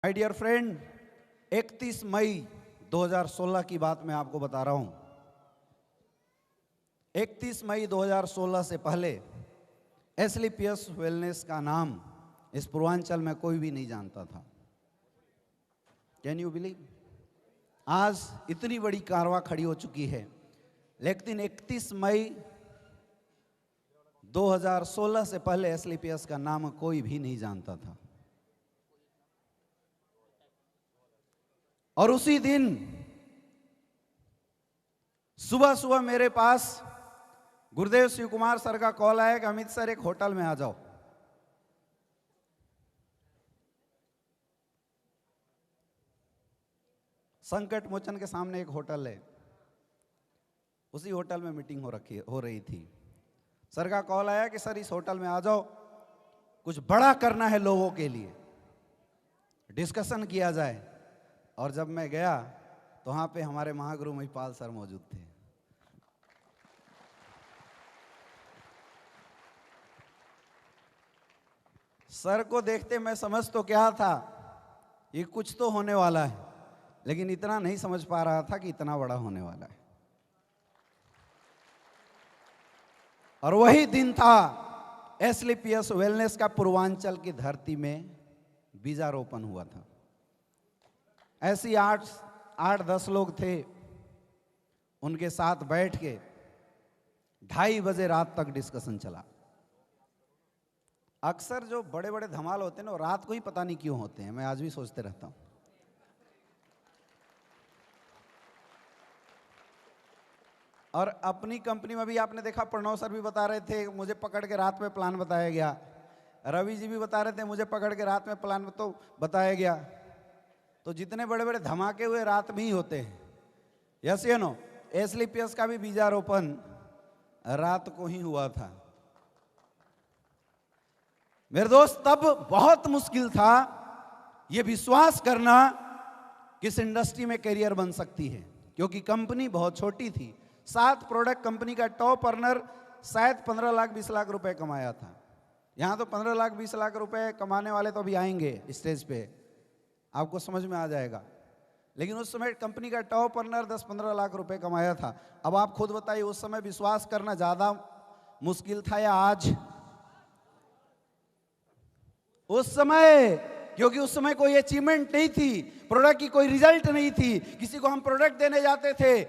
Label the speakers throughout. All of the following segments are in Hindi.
Speaker 1: माय डियर फ्रेंड, 31 मई 2016 की बात मैं आपको बता रहा हूं। 31 मई 2016 से पहले एसलीपीएस वेलनेस का नाम इस पूर्वांचल में कोई भी नहीं जानता था। Can you believe? आज इतनी बड़ी कारवां खड़ी हो चुकी है, लेकिन 31 मई 2016 से पहले एसलीपीएस का नाम कोई भी नहीं जानता था। और उसी दिन सुबह सुबह मेरे पास गुरुदेव शिव कुमार सर का कॉल आया कि अमित सर एक होटल में आ जाओ। संकट मोचन के सामने एक होटल है, उसी होटल में मीटिंग हो रही थी। सर का कॉल आया कि सर इस होटल में आ जाओ, कुछ बड़ा करना है लोगों के लिए, डिस्कशन किया जाए। और जब मैं गया तो वहां पे हमारे महागुरु महिपाल सर मौजूद थे। सर को देखते मैं समझ तो क्या था, ये कुछ तो होने वाला है, लेकिन इतना नहीं समझ पा रहा था कि इतना बड़ा होने वाला है। और वही दिन था एसलीपीएस वेलनेस का पूर्वांचल की धरती में बीजारोपण हुआ था। ऐसी 8-10 लोग थे, उनके साथ बैठ के 2:30 बजे रात तक डिस्कशन चला। अक्सर जो बड़े बड़े धमाल होते हैं ना, रात को ही पता नहीं क्यों होते हैं, मैं आज भी सोचते रहता हूं। और अपनी कंपनी में भी आपने देखा, प्रणव सर भी बता रहे थे, मुझे पकड़ के रात में प्लान बताया गया। रवि जी भी बता रहे थे, मुझे पकड़ के रात में प्लान तो बताया गया। तो जितने बड़े बड़े धमाके हुए रात में ही होते हैं। यस या नो? एसलीपीएस का भी बीजारोपण रात को ही हुआ था। मेरे दोस्त, तब बहुत मुश्किल था यह विश्वास करना कि इस इंडस्ट्री में करियर बन सकती है, क्योंकि कंपनी बहुत छोटी थी। 7 प्रोडक्ट कंपनी का टॉप अर्नर शायद 15 लाख 20 लाख रुपए कमाया था। यहां तो 15 लाख 20 लाख रुपए कमाने वाले तो अभी आएंगे स्टेज पे, आपको समझ में आ जाएगा। लेकिन उस समय कंपनी का टॉप अर्नर 10-15 लाख रुपए कमाया था। अब आप खुद बताइए, उस समय विश्वास करना ज्यादा मुश्किल था या आज? उस समय, क्योंकि उस समय कोई अचीवमेंट नहीं थी, प्रोडक्ट की कोई रिजल्ट नहीं थी। किसी को हम प्रोडक्ट देने जाते थे,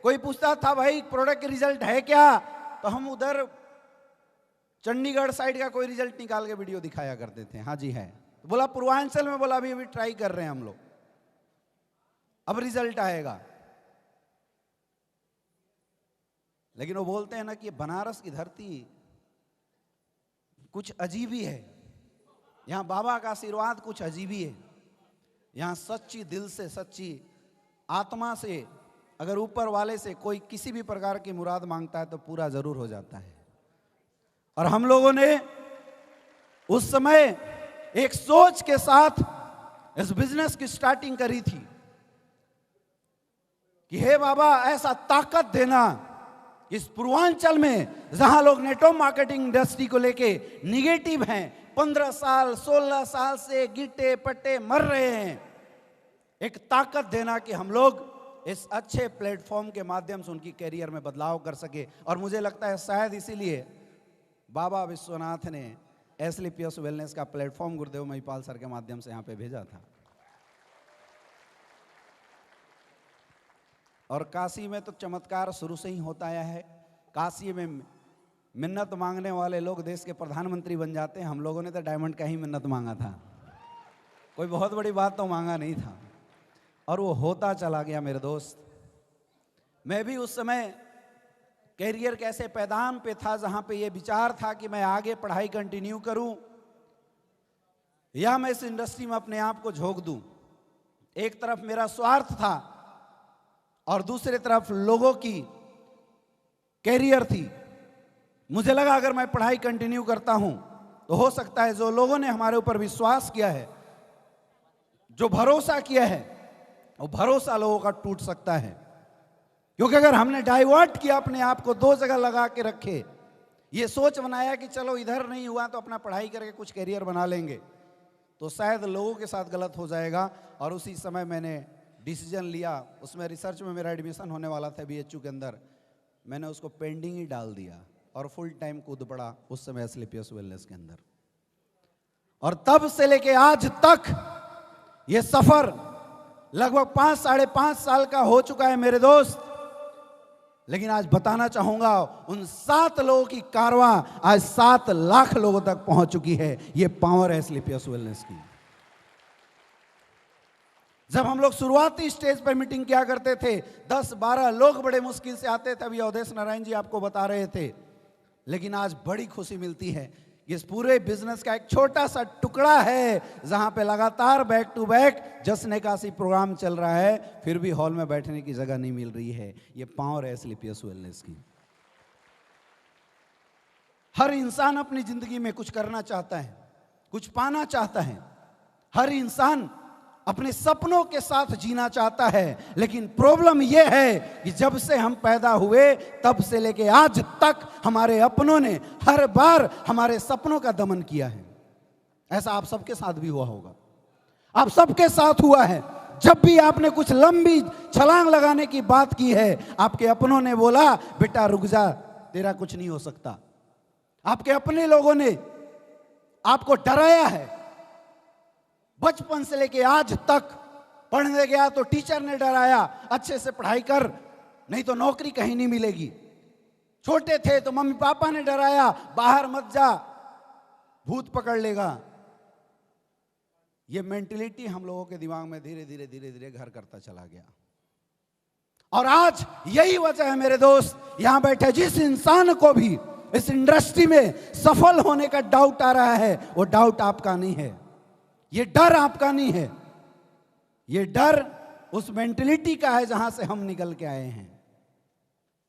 Speaker 1: कोई पूछता था भाई प्रोडक्ट की रिजल्ट है क्या, तो हम उधर चंडीगढ़ साइड का कोई रिजल्ट निकाल के वीडियो दिखाया करते थे। हाँ जी है, तो बोला पूर्वांचल में, बोला अभी ट्राई कर रहे हैं हम लोग, अब रिजल्ट आएगा। लेकिन वो बोलते हैं ना कि बनारस की धरती कुछ अजीब ही है, यहां बाबा का आशीर्वाद कुछ अजीब ही है। यहां सच्ची दिल से, सच्ची आत्मा से अगर ऊपर वाले से कोई किसी भी प्रकार की मुराद मांगता है तो पूरा जरूर हो जाता है। और हम लोगों ने उस समय एक सोच के साथ इस बिजनेस की स्टार्टिंग करी थी कि हे बाबा, ऐसा ताकत देना इस पूर्वांचल में जहां लोग नेटवर्क मार्केटिंग इंडस्ट्री को लेके निगेटिव हैं, 15 साल 16 साल से गिट्टे पट्टे मर रहे हैं, एक ताकत देना कि हम लोग इस अच्छे प्लेटफॉर्म के माध्यम से उनकी कैरियर में बदलाव कर सके। और मुझे लगता है शायद इसीलिए बाबा विश्वनाथ ने एसलीपीएस वेलनेस का प्लेटफॉर्म गुरुदेव महिपाल सर के माध्यम से यहां पे भेजा था। और काशी में तो चमत्कार शुरू से ही होता आया है। काशी में मिन्नत मांगने वाले लोग देश के प्रधानमंत्री बन जाते हैं। हम लोगों ने तो डायमंड का ही मिन्नत मांगा था, कोई बहुत बड़ी बात तो मांगा नहीं था, और वो होता चला गया। मेरे दोस्त, मैं भी उस समय कैरियर कैसे पैदान पे था, जहां पे ये विचार था कि मैं आगे पढ़ाई कंटिन्यू करूं या मैं इस इंडस्ट्री में अपने आप को झोंक दूं। एक तरफ मेरा स्वार्थ था और दूसरी तरफ लोगों की कैरियर थी। मुझे लगा अगर मैं पढ़ाई कंटिन्यू करता हूं तो हो सकता है जो लोगों ने हमारे ऊपर विश्वास किया है, जो भरोसा किया है, वो भरोसा लोगों का टूट सकता है। क्योंकि अगर हमने डाइवर्ट किया, अपने आप को 2 जगह लगा के रखे, ये सोच बनाया कि चलो इधर नहीं हुआ तो अपना पढ़ाई करके कुछ कैरियर बना लेंगे, तो शायद लोगों के साथ गलत हो जाएगा। और उसी समय मैंने डिसीजन लिया, उसमें रिसर्च में मेरा एडमिशन होने वाला था बीएचयू के अंदर, मैंने उसको पेंडिंग ही डाल दिया और फुल टाइम कूद पड़ा उस समय एस्क्लेपियस वेलनेस के अंदर। और तब से लेके आज तक ये सफर लगभग 5 साढ़े 5 साल का हो चुका है मेरे दोस्त। लेकिन आज बताना चाहूंगा उन 7 लोगों की कारवां आज 7 लाख लोगों तक पहुंच चुकी है। ये पावर है एस्क्लेपियस वेलनेस की। जब हम लोग शुरुआती स्टेज पर मीटिंग किया करते थे, 10-12 लोग बड़े मुश्किल से आते थे, अभी अवधेश नारायण जी आपको बता रहे थे। लेकिन आज बड़ी खुशी मिलती है, इस पूरे बिजनेस का एक छोटा सा टुकड़ा है जहां पे लगातार बैक टू बैक जश्न एकादशी प्रोग्राम चल रहा है, फिर भी हॉल में बैठने की जगह नहीं मिल रही है। ये पावर है एस्क्लेपियस वेलनेस की। हर इंसान अपनी जिंदगी में कुछ करना चाहता है, कुछ पाना चाहता है। हर इंसान अपने सपनों के साथ जीना चाहता है। लेकिन प्रॉब्लम यह है कि जब से हम पैदा हुए तब से लेके आज तक हमारे अपनों ने हर बार हमारे सपनों का दमन किया है। ऐसा आप सबके साथ भी हुआ होगा, आप सबके साथ हुआ है। जब भी आपने कुछ लंबी छलांग लगाने की बात की है, आपके अपनों ने बोला बेटा रुक जा, तेरा कुछ नहीं हो सकता। आपके अपने लोगों ने आपको डराया है। बचपन से लेके आज तक पढ़ने गया तो टीचर ने डराया, अच्छे से पढ़ाई कर नहीं तो नौकरी कहीं नहीं मिलेगी। छोटे थे तो मम्मी पापा ने डराया, बाहर मत जा, भूत पकड़ लेगा। ये मेंटलिटी हम लोगों के दिमाग में धीरे धीरे घर करता चला गया। और आज यही वजह है मेरे दोस्त, यहां बैठे जिस इंसान को भी इस इंडस्ट्री में सफल होने का डाउट आ रहा है, वो डाउट आपका नहीं है, ये डर आपका नहीं है। ये डर उस मेंटलिटी का है जहां से हम निकल के आए हैं।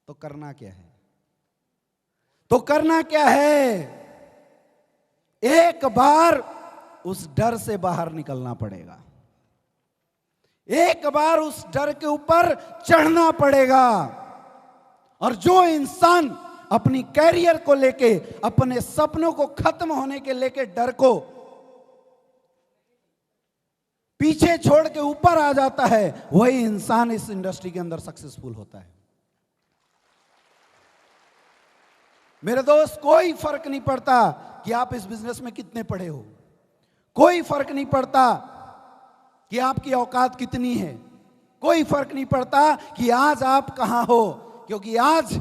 Speaker 1: तो करना क्या है? तो करना क्या है? एक बार उस डर से बाहर निकलना पड़ेगा, एक बार उस डर के ऊपर चढ़ना पड़ेगा। और जो इंसान अपनी कैरियर को लेके, अपने सपनों को खत्म होने के लेके डर को पीछे छोड़ के ऊपर आ जाता है, वही इंसान इस इंडस्ट्री के अंदर सक्सेसफुल होता है। मेरे दोस्त, कोई फर्क नहीं पड़ता कि आप इस बिजनेस में कितने पढ़े हो, कोई फर्क नहीं पड़ता कि आपकी औकात कितनी है, कोई फर्क नहीं पड़ता कि आज आप कहां हो, क्योंकि आज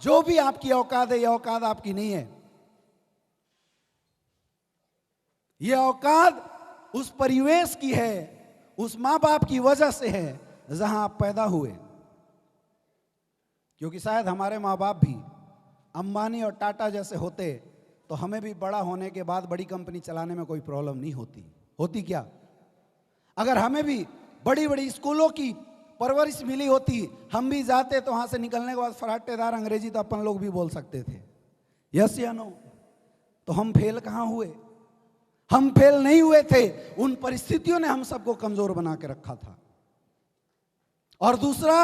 Speaker 1: जो भी आपकी औकात है, यह औकात आपकी नहीं है। यह औकात उस परिवेश की है, उस मां बाप की वजह से है जहां आप पैदा हुए। क्योंकि शायद हमारे मां बाप भी अंबानी और टाटा जैसे होते तो हमें भी बड़ा होने के बाद बड़ी कंपनी चलाने में कोई प्रॉब्लम नहीं होती क्या? अगर हमें भी बड़ी बड़ी स्कूलों की परवरिश मिली होती, हम भी जाते तो वहां से निकलने के बाद फराटेदार अंग्रेजी तो अपन लोग भी बोल सकते थे, यस या नो। तो हम फेल कहां हुए? हम फेल नहीं हुए थे, उन परिस्थितियों ने हम सबको कमजोर बना के रखा था। और दूसरा,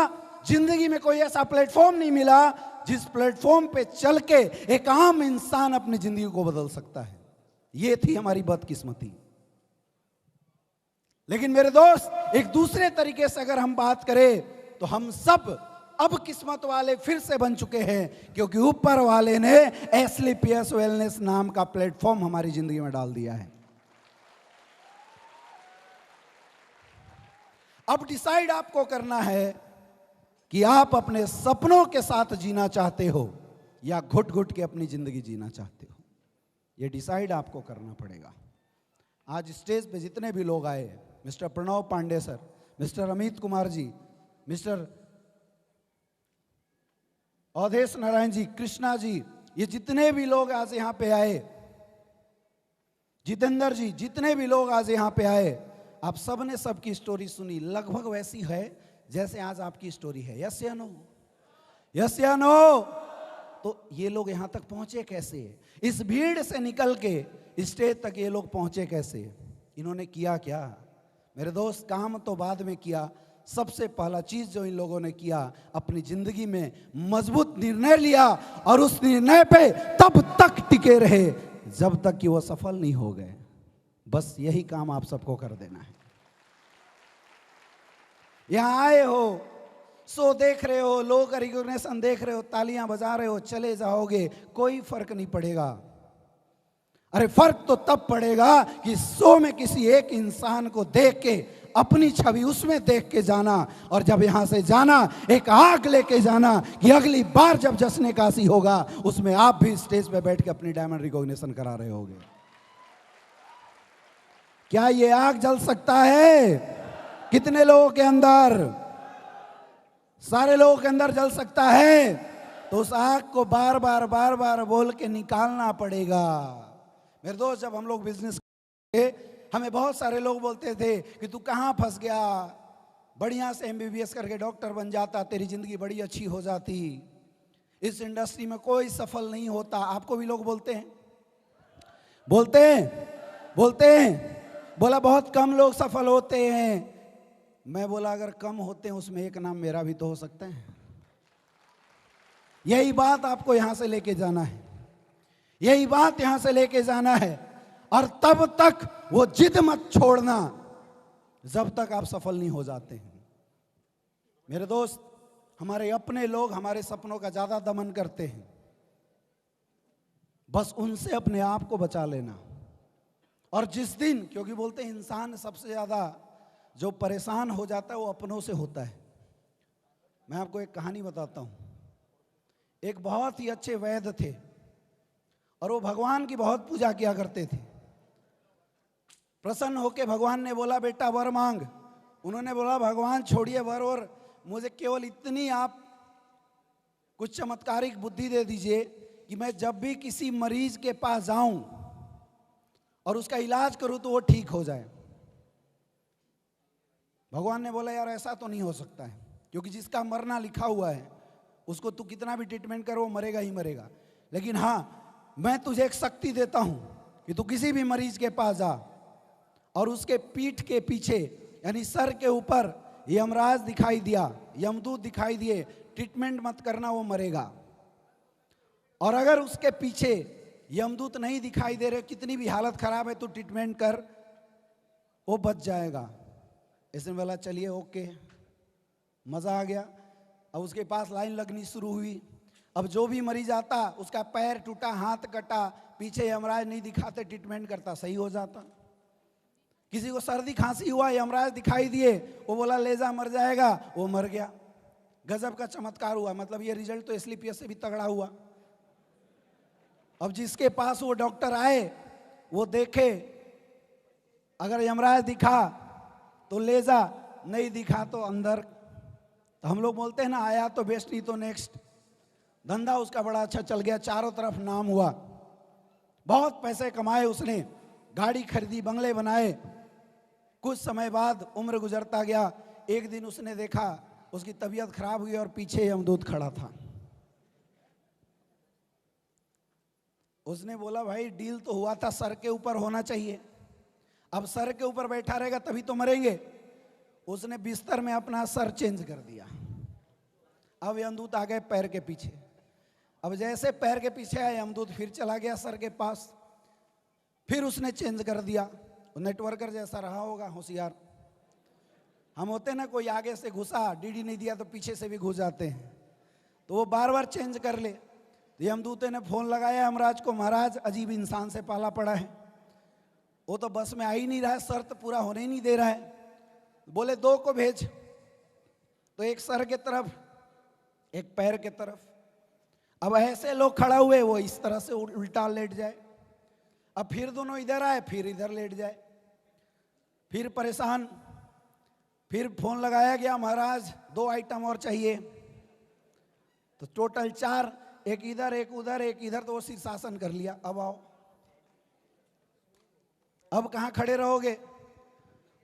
Speaker 1: जिंदगी में कोई ऐसा प्लेटफॉर्म नहीं मिला जिस प्लेटफॉर्म पे चल के एक आम इंसान अपनी जिंदगी को बदल सकता है। ये थी हमारी बदकिस्मती। लेकिन मेरे दोस्त, एक दूसरे तरीके से अगर हम बात करें तो हम सब अब किस्मत वाले फिर से बन चुके हैं, क्योंकि ऊपर वाले ने एस्क्लेपियस वेलनेस नाम का प्लेटफॉर्म हमारी जिंदगी में डाल दिया है। अब डिसाइड आपको करना है कि आप अपने सपनों के साथ जीना चाहते हो या घुट घुट के अपनी जिंदगी जीना चाहते हो। यह डिसाइड आपको करना पड़ेगा। आज स्टेज पे जितने भी लोग आए, mister Pranav Pandey sir, mister Amit Kumar ji, mister Avdhesh Narayan ji, Krishna ji, ये जितने भी लोग आज यहाँ पे आए, जितेंद्र जी, जितने भी लोग आज यहाँ पे आए, आप सब ने सबकी स्टोरी सुनी, लगभग वैसी है जैसे आज आपकी स्टोरी है। यस या नो? यस या नो? तो ये लोग यहाँ तक पहुंचे कैसे? इस भीड़ से निकल के स्टेज तक ये लोग पहुंचे कैसे? इन्होंने किया क्या? मेरे दोस्त, काम तो बाद में किया, सबसे पहला चीज जो इन लोगों ने किया, अपनी जिंदगी में मजबूत निर्णय लिया और उस निर्णय पे तब तक टिके रहे जब तक कि वो सफल नहीं हो गए। बस यही काम आप सबको कर देना है। यहां आए हो, शो देख रहे हो, लो का रिकॉग्निशन देख रहे हो, तालियां बजा रहे हो, चले जाओगे, कोई फर्क नहीं पड़ेगा। अरे फर्क तो तब पड़ेगा कि शो में किसी एक इंसान को देख के अपनी छवि उसमें देख के जाना, और जब यहां से जाना एक आग लेके जाना कि अगली बार जब जश्न काशी होगा उसमें आप भी स्टेज पे बैठ के अपनी डायमंड रिकॉग्निशन करा रहे होगे। क्या ये आग जल सकता है? कितने लोगों के अंदर? सारे लोगों के अंदर जल सकता है। तो उस आग को बार बार बोल के निकालना पड़ेगा। मेरे दोस्त, जब हम लोग बिजनेस करते हमें बहुत सारे लोग बोलते थे कि तू कहाँ फंस गया, बढ़िया से MBBS करके डॉक्टर बन जाता, तेरी जिंदगी बड़ी अच्छी हो जाती, इस इंडस्ट्री में कोई सफल नहीं होता। आपको भी लोग बोलते हैं? बोलते हैं। बोला बहुत कम लोग सफल होते हैं। मैं बोला अगर कम होते हैं उसमें एक नाम मेरा भी तो हो सकता है। यही बात आपको यहां से लेके जाना है, यही बात यहां से लेके जाना है। और तब तक वो जिद मत छोड़ना जब तक आप सफल नहीं हो जाते हैं। मेरे दोस्त, हमारे अपने लोग हमारे सपनों का ज्यादा दमन करते हैं, बस उनसे अपने आप को बचा लेना। और जिस दिन, क्योंकि बोलते हैं इंसान सबसे ज्यादा जो परेशान हो जाता है वो अपनों से होता है। मैं आपको एक कहानी बताता हूं। एक बहुत ही अच्छे वैद्य थे और वो भगवान की बहुत पूजा किया करते थे। प्रसन्न होके भगवान ने बोला बेटा वर मांग। उन्होंने बोला भगवान छोड़िए वर, और मुझे केवल इतनी आप कुछ चमत्कारिक बुद्धि दे दीजिए कि मैं जब भी किसी मरीज के पास जाऊं और उसका इलाज करूं तो वो ठीक हो जाए। भगवान ने बोला यार ऐसा तो नहीं हो सकता है, क्योंकि जिसका मरना लिखा हुआ है उसको तू कितना भी ट्रीटमेंट करो वो मरेगा ही मरेगा। लेकिन हाँ, मैं तुझे एक शक्ति देता हूं कि तू किसी भी मरीज के पास जा और उसके पीठ के पीछे यानी सर के ऊपर यमराज दिखाई दिया, यमदूत दिखाई दिए, ट्रीटमेंट मत करना वो मरेगा। और अगर उसके पीछे यमदूत नहीं दिखाई दे रहे, कितनी भी हालत खराब है तो ट्रीटमेंट कर, वो बच जाएगा। इसने बोला चलिए ओके, मजा आ गया। अब उसके पास लाइन लगनी शुरू हुई। अब जो भी मरीज आता उसका पैर टूटा, हाथ कटा, पीछे यमराज नहीं दिखाते, ट्रीटमेंट करता, सही हो जाता। किसी को सर्दी खांसी हुआ, यमराज दिखाई दिए, वो बोला ले जा मर जाएगा, वो मर गया। गजब का चमत्कार हुआ। मतलब ये रिजल्ट तो SLPS से भी तगड़ा हुआ। अब जिसके पास वो डॉक्टर आए वो देखे, अगर यमराज दिखा तो ले जा, नहीं दिखा तो अंदर। तो हम लोग बोलते हैं ना, आया तो बेस्ट नहीं तो नेक्स्ट। धंधा उसका बड़ा अच्छा चल गया, चारों तरफ नाम हुआ, बहुत पैसे कमाए उसने, गाड़ी खरीदी, बंगले बनाए। कुछ समय बाद उम्र गुजरता गया। एक दिन उसने देखा उसकी तबीयत खराब हुई और पीछे यमदूत खड़ा था। उसने बोला भाई डील तो हुआ था सर के ऊपर होना चाहिए, अब सर के ऊपर बैठा रहेगा तभी तो मरेंगे। उसने बिस्तर में अपना सर चेंज कर दिया। अब यमदूत आ गए पैर के पीछे। अब जैसे पैर के पीछे आए यमदूत फिर चला गया सर के पास, फिर उसने चेंज कर दिया। नेटवर्कर जैसा रहा होगा, होशियार। हम होते ना, कोई आगे से घुसा, डीडी नहीं दिया तो पीछे से भी घुस जाते हैं, तो वो बार बार चेंज कर ले। तो यमदूत ने फोन लगाया यमराज को, महाराज अजीब इंसान से पाला पड़ा है, वो तो बस में आ ही नहीं रहा है, शर्त पूरा होने ही नहीं दे रहा है। बोले दो को भेज। तो एक सर के तरफ, एक पैर के तरफ। अब ऐसे लोग खड़ा हुए, वो इस तरह से उल्टा लेट जाए। अब फिर दोनों इधर आए, फिर इधर लेट जाए, फिर परेशान। फिर फोन लगाया गया, महाराज 2 आइटम और चाहिए। तो टोटल 4, एक इधर एक उधर एक इधर, तो वो शीर्षासन कर लिया। अब आओ, अब कहां खड़े रहोगे।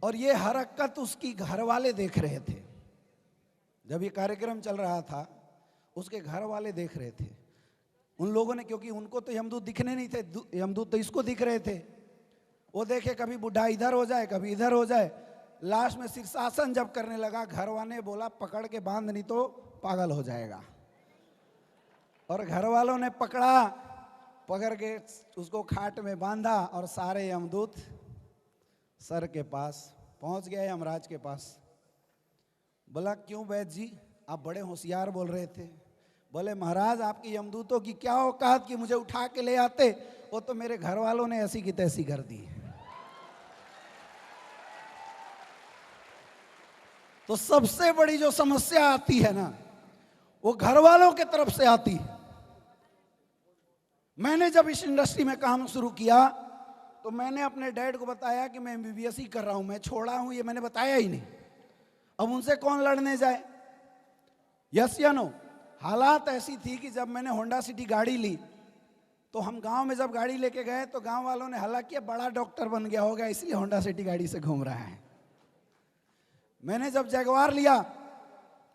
Speaker 1: और ये हरकत उसकी घर वाले देख रहे थे। जब ये कार्यक्रम चल रहा था उसके घर वाले देख रहे थे। उन लोगों ने, क्योंकि उनको तो यमदूत दिखने नहीं थे, यमदूत तो इसको दिख रहे थे। वो देखे कभी बुढ़ा इधर हो जाए, कभी इधर हो जाए। लास्ट में शीर्षासन जब करने लगा, घर वाले बोला पकड़ के बांध नहीं तो पागल हो जाएगा। और घर वालों ने पकड़ के उसको खाट में बांधा और सारे यमदूत सर के पास पहुंच गया यमराज के पास। बोला क्यों वैद्य जी, आप बड़े होशियार बोल रहे थे। बोले महाराज आपके यमदूतों की क्या औकात कि मुझे उठा के ले आते, वो तो मेरे घर वालों ने ऐसी की तैसी कर दी। तो सबसे बड़ी जो समस्या आती है ना, वो घर वालों के तरफ से आती है। मैंने जब इस इंडस्ट्री में काम शुरू किया तो मैंने अपने डैड को बताया कि मैं MBBS ही कर रहा हूं, मैं छोड़ा हूं, ये मैंने बताया ही नहीं। अब उनसे कौन लड़ने जाए? यस या नो? हालात ऐसी थी कि जब मैंने होंडा सिटी गाड़ी ली तो हम गांव में जब गाड़ी लेके गए तो गांव वालों ने हल्ला किया, बड़ा डॉक्टर बन गया होगा इसलिए होंडा सिटी गाड़ी से घूम रहा है। मैंने जब जगवार लिया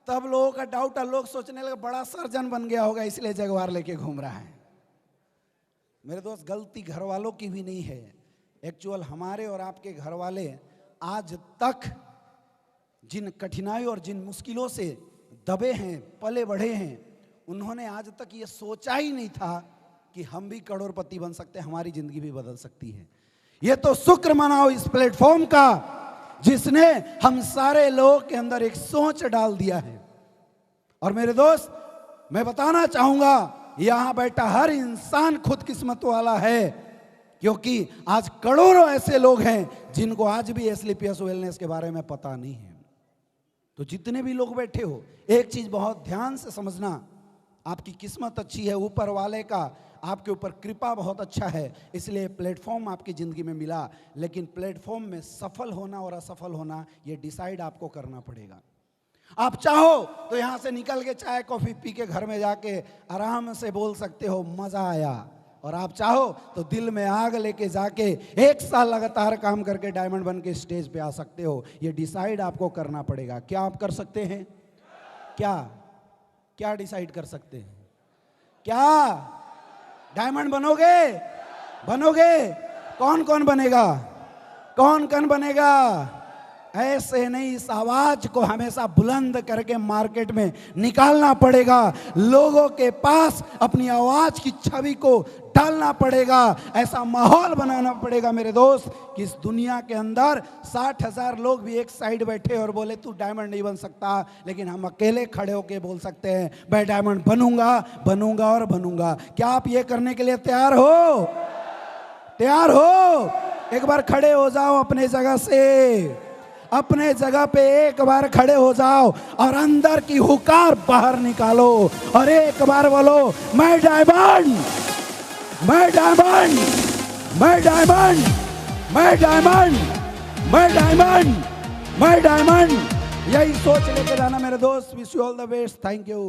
Speaker 1: तब लोगों का डाउट, लोग सोचने लगे बड़ा सर्जन बन गया होगा इसलिए जगवार लेके घूम रहा है। मेरे दोस्त, गलती घर वालों की भी नहीं है। एक्चुअल हमारे और आपके घर वाले आज तक जिन कठिनाइयों और जिन मुश्किलों से दबे हैं, पले बढ़े हैं, उन्होंने आज तक ये सोचा ही नहीं था कि हम भी करोड़पति बन सकते हैं, हमारी जिंदगी भी बदल सकती है। ये तो शुक्र मनाओ इस प्लेटफॉर्म का जिसने हम सारे लोगों के अंदर एक सोच डाल दिया है। और मेरे दोस्त, मैं बताना चाहूंगा यहां बैठा हर इंसान खुद किस्मत वाला है, क्योंकि आज करोड़ों ऐसे लोग हैं जिनको आज भी एस्क्लेपियस वेलनेस के बारे में पता नहीं है। तो जितने भी लोग बैठे हो, एक चीज बहुत ध्यान से समझना, आपकी किस्मत अच्छी है, ऊपर वाले का आपके ऊपर कृपा बहुत अच्छा है, इसलिए प्लेटफॉर्म आपकी ज़िंदगी में मिला। लेकिन प्लेटफॉर्म में सफल होना और असफल होना ये डिसाइड आपको करना पड़ेगा। आप चाहो तो यहाँ से निकल के चाय कॉफ़ी पी के घर में जाके आराम से बोल सकते हो मज़ा आया, और आप चाहो तो दिल में आग लेके जाके 1 साल लगातार काम करके डायमंड बन के स्टेज पे आ सकते हो। ये डिसाइड आपको करना पड़ेगा। क्या आप कर सकते हैं? क्या क्या डिसाइड कर सकते हैं? क्या डायमंड बनोगे? बनोगे? कौन कौन बनेगा? कौन कौन बनेगा? ऐसे नहीं, इस आवाज को हमेशा बुलंद करके मार्केट में निकालना पड़ेगा। लोगों के पास अपनी आवाज की छवि को डालना पड़ेगा। ऐसा माहौल बनाना पड़ेगा मेरे दोस्त कि इस दुनिया के अंदर 60,000 लोग भी एक साइड बैठे और बोले तू डायमंड नहीं बन सकता, लेकिन हम अकेले खड़े होके बोल सकते हैं मैं डायमंड बनूंगा, बनूंगा और बनूंगा। क्या आप ये करने के लिए तैयार हो? तैयार हो? एक बार खड़े हो जाओ अपने जगह से, अपने जगह पे एक बार खड़े हो जाओ और अंदर की हुकार बाहर निकालो और एक बार बोलो मैं डायमंड, मैं डायमंड, मैं डायमंड, मैं डायमंड, मैं डायमंड, मैं डायमंड। यही सोच लेके जाना मेरे दोस्त। Wish you all the best. Thank you.